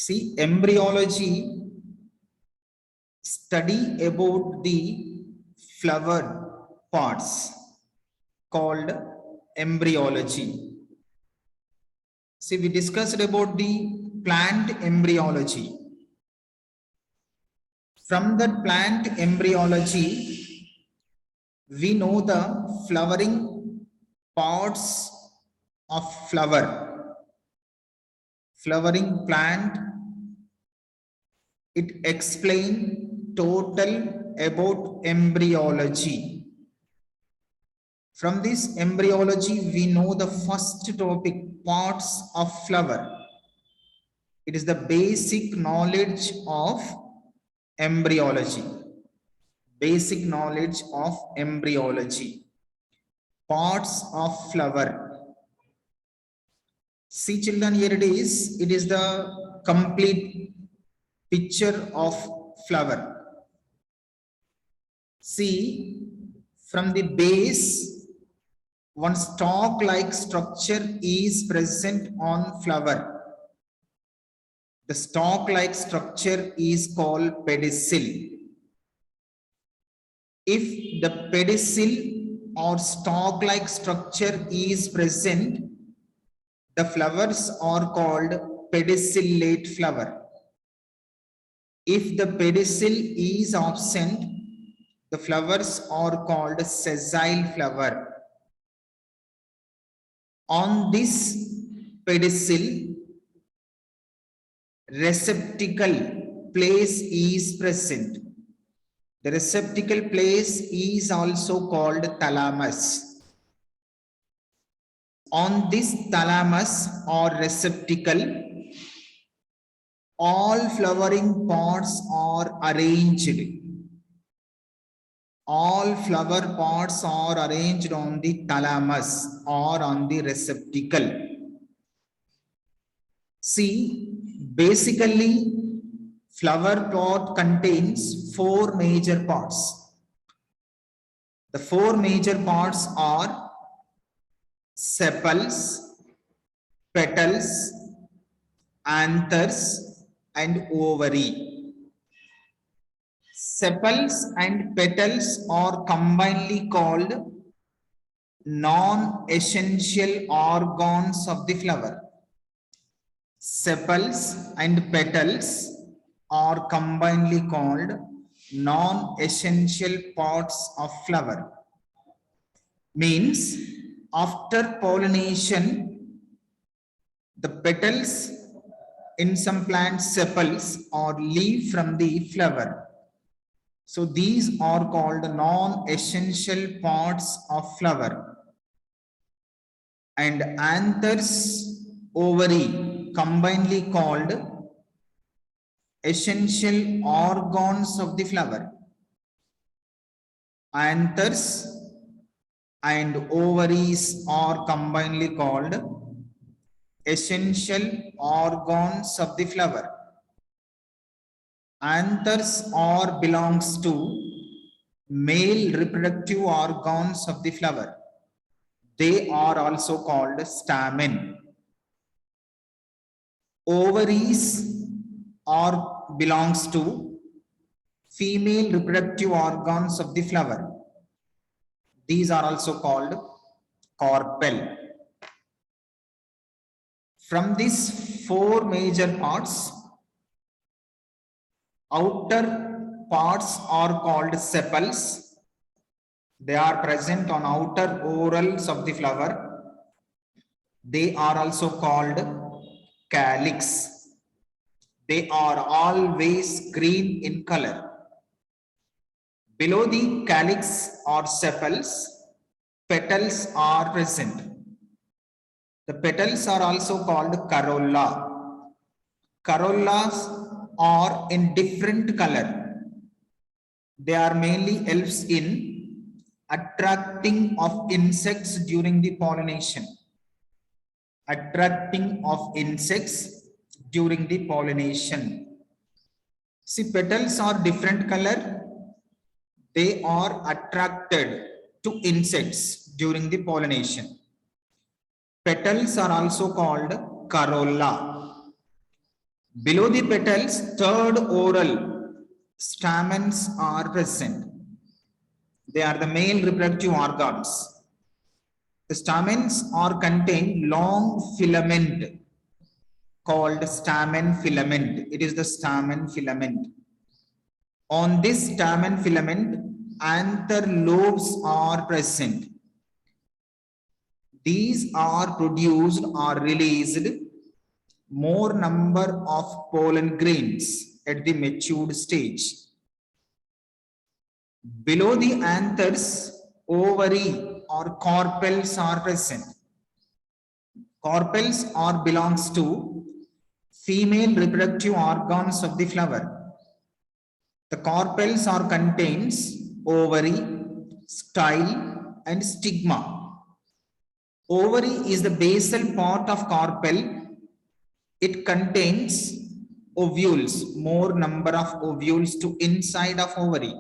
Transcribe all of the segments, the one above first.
See, embryology study about the flower parts called embryology. See, we discussed about the plant embryology. From that plant embryology, we know the flowering parts of flower. Flowering plant, it explains total about embryology. From this embryology, we know the first topic, parts of flower. It is the basic knowledge of embryology. Basic knowledge of embryology. Parts of flower. See children, here it is the complete picture of flower. See, from the base, one stalk-like structure is present on flower. The stalk-like structure is called pedicel. If the pedicel or stalk-like structure is present, the flowers are called pedicellate flower. If the pedicel is absent, the flowers are called sessile flower. On this pedicel, receptacle place is present. The receptacle place is also called thalamus. On this thalamus or receptacle, all flowering parts are arranged. All flower parts are arranged on the thalamus or on the receptacle. See, basically, flower pot contains 4 major parts. The 4 major parts are sepals, petals, anthers, and ovary. Sepals and petals are combinedly called non-essential organs of the flower. Sepals and petals are combinedly called non-essential parts of flower. Means, after pollination, the petals in some plants, sepals or leaf from the flower. So these are called non-essential parts of flower. And anthers, ovary, combinedly called essential organs of the flower. Anthers and ovaries are combinedly called essential organs of the flower. Anthers or belongs to male reproductive organs of the flower. They are also called stamen. Ovaries or belongs to female reproductive organs of the flower. These are also called carpel. From these 4 major parts, outer parts are called sepals. They are present on outer whorls of the flower. They are also called calyx. They are always green in color. Below the calyx or sepals, petals are present. The petals are also called corolla. Corollas are in different color. They are mainly helps in attracting of insects during the pollination. Attracting of insects during the pollination. See, petals are different color. They are attracted to insects during the pollination. Petals are also called corolla. Below the petals, third oral stamens are present. They are the male reproductive organs. The stamens are contain long filament called stamen filament. It is the stamen filament. On this stamen filament, anther lobes are present. These are produced or released more number of pollen grains at the matured stage. Below the anthers, ovary or carpels are present. Carpels are belongs to female reproductive organs of the flower. The carpels are contains ovary, style, and stigma. Ovary is the basal part of carpel. It contains ovules, more number of ovules to inside of ovary.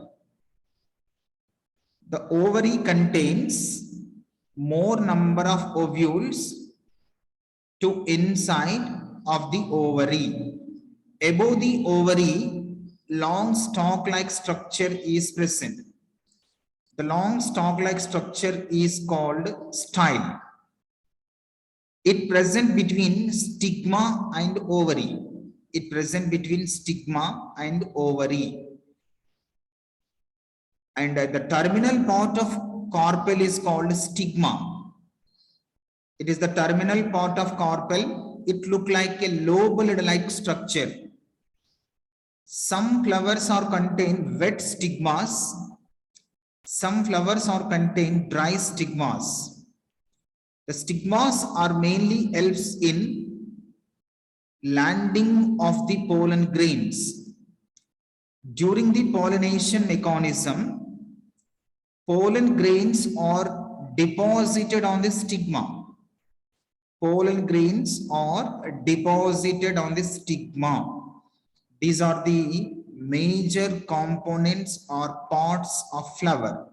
The ovary contains more number of ovules to inside of the ovary. Above the ovary, long stalk-like structure is present. The long stalk-like structure is called style. It present between stigma and ovary. It present between stigma and ovary. And the terminal part of carpel is called stigma. It is the terminal part of carpel. It look like a lobe-like structure. Some flowers are contain wet stigmas. Some flowers are contain dry stigmas. The stigmas are mainly helps in landing of the pollen grains. During the pollination mechanism, pollen grains are deposited on the stigma. Pollen grains are deposited on the stigma. These are the major components or parts of flower.